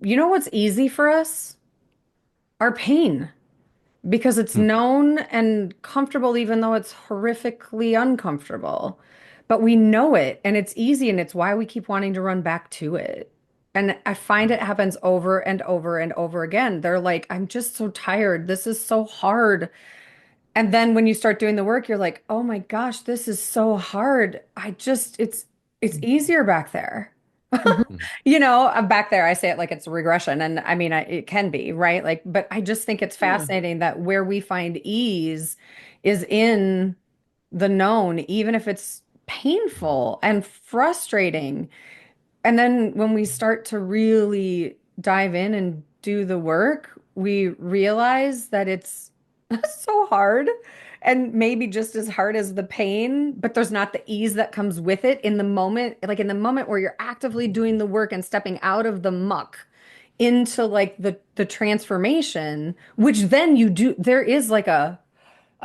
You know what's easy for us? Our pain, because it's Hmm. known and comfortable, even though it's horrifically uncomfortable. But we know it and it's easy, and it's why we keep wanting to run back to it. And I find it happens over and over and over again. They're like, I'm just so tired. This is so hard. And then when you start doing the work, you're like, oh my gosh, this is so hard. It's easier back there. Hmm. Back there, I say it like it's a regression. And I mean, it can be, right? Like, but I just think it's Yeah. fascinating that where we find ease is in the known, even if it's painful and frustrating. And then when we start to really dive in and do the work, we realize that it's so hard and maybe just as hard as the pain, but there's not the ease that comes with it in the moment, like in the moment where you're actively doing the work and stepping out of the muck into like the transformation, which then you do, there is like a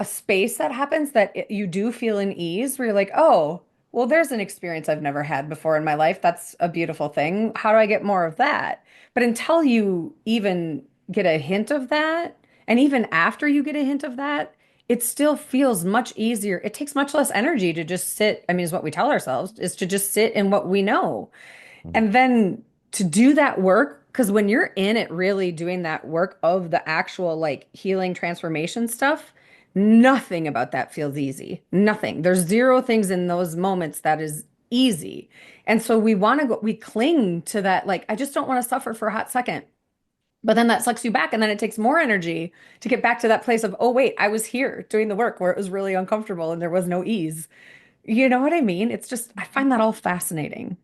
space that happens that you do feel an ease where you're like, oh, well, there's an experience I've never had before in my life. That's a beautiful thing. How do I get more of that? But until you even get a hint of that, and even after you get a hint of that, it still feels much easier. It takes much less energy to just sit. I mean, is what we tell ourselves is to just sit in what we know. And then to do that work, because when you're in it really doing that work of the actual like healing transformation stuff, nothing about that feels easy. Nothing. There's zero things in those moments that is easy. And so we want to go, we cling to that, like, I just don't want to suffer for a hot second. But then that sucks you back, and then it takes more energy to get back to that place of, oh, wait, I was here doing the work where it was really uncomfortable and there was no ease. You know what I mean? It's just, I find that all fascinating.